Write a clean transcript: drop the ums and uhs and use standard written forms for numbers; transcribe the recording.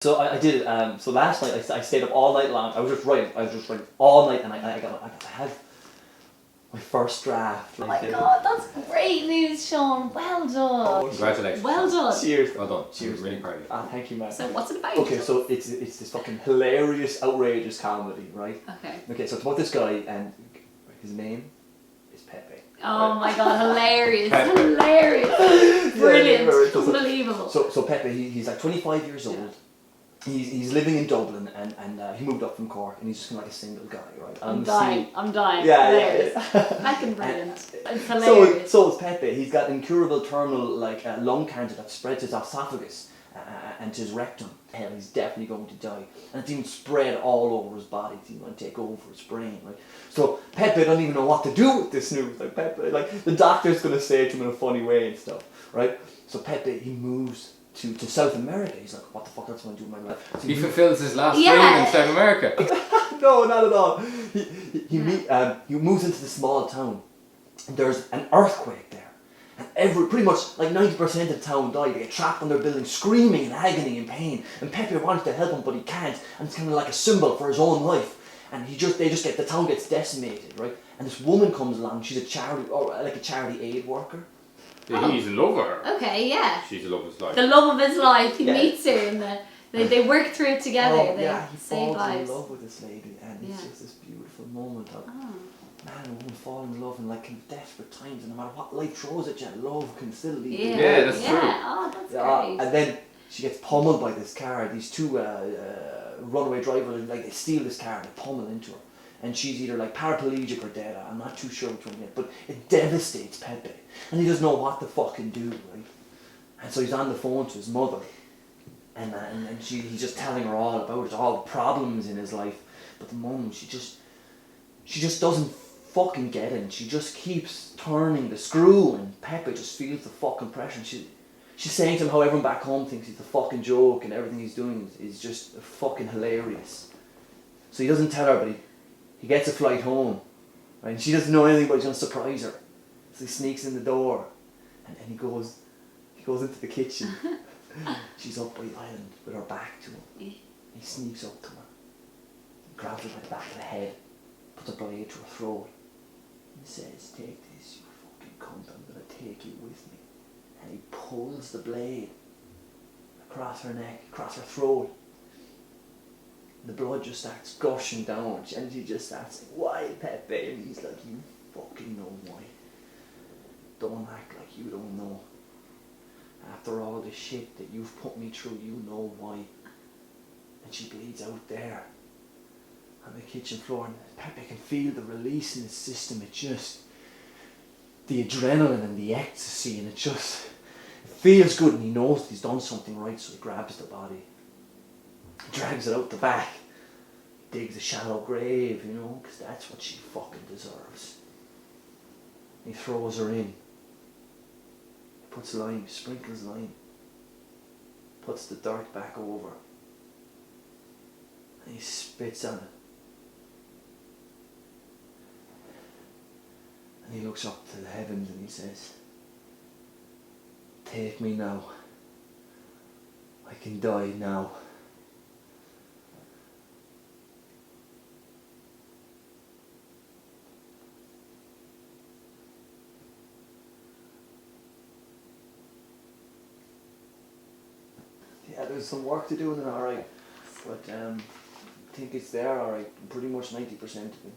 So I did it. So last night I stayed up all night long. I was just writing all night, and I have my first draft. Oh my god, that's great news, Sean. Well done. Congratulations. Well done. Cheers. Well done. Cheers. I'm really proud of you. Thank you, man. So what's it about? Okay, so it's this fucking hilarious, outrageous comedy, right? Okay. Okay, so it's about this guy, and his name is Pepe. Oh my god, hilarious. Pepe. Hilarious. Brilliant. Yeah, Unbelievable. So Pepe, he's like 25 years old. Yeah. He's living in Dublin, and he moved up from Cork, and he's just kind of like a single guy, right? I'm dying. Yeah, hilarious. yeah. Fucking brilliant. It's hilarious. So is Pepe. He's got incurable terminal lung cancer that spreads his esophagus and to his rectum. Hell, he's definitely going to die, and it's even spread all over his body. It's even going to take over his brain, right? So Pepe don't even know what to do with this news. Like Pepe, like the doctor's going to say it to him in a funny way and stuff, right? So Pepe, he moves to South America. He's like, what the fuck else am I doing with my life? So He fulfills his last dream Yeah. in South America. No, not at all. He moves into the small town, and there's an earthquake there, and pretty much like 90% of the town died. They get trapped on their building, screaming in agony and pain. And Pepe wants to help him, but he can't, and it's kind of like a symbol for his own life. And the town gets decimated, right? And this woman comes along. She's a charity aid worker. He's in love with her. Okay, yeah. She's in love with his life. The love of his life. He Yeah. meets her, and they work through it together. Oh, they yeah, he save falls lives. in love with this lady, and it's just this beautiful moment of man and woman fall in love in like in desperate times, and no matter what life throws at you, love can still lead you. Yeah, that's true. Oh, that's great. And then she gets pummeled by this car. These two runaway drivers, like they steal this car and they pummel into her. And she's either like paraplegic or dead. I'm not too sure which one yet, but it devastates Pepe, and he doesn't know what to fucking do, right? And so he's on the phone to his mother, and he's just telling her all about it, all the problems in his life. But the mum, she just doesn't fucking get it. And she just keeps turning the screw, and Pepe just feels the fucking pressure. And she's saying to him how everyone back home thinks he's a fucking joke, and everything he's doing is just fucking hilarious. So he doesn't tell her, but he gets a flight home, right? And she doesn't know anything, but he's going to surprise her. So he sneaks in the door, and he goes into the kitchen. She's up by the island with her back to him. He sneaks up to her, grabs her by the back of the head, puts a blade to her throat, and says, "Take this, you fucking cunt, I'm going to take you with me." And he pulls the blade across her neck, across her throat. The blood just starts gushing down, and she just starts saying, "Why, Pepe?" And he's like, "You fucking know why. Don't act like you don't know. After all the shit that you've put me through, you know why." And she bleeds out there on the kitchen floor, and Pepe can feel the release in his system. It's just the adrenaline and the ecstasy, and it feels good, and he knows he's done something right, so he grabs the body, drags it out the back, digs a shallow grave, because that's what she fucking deserves. He throws her in, puts lime, sprinkles lime, puts the dirt back over, and he spits on it. And he looks up to the heavens and he says, "Take me now. I can die now." Yeah, there's some work to do in it, alright. But I think it's there, alright. Pretty much 90% of it.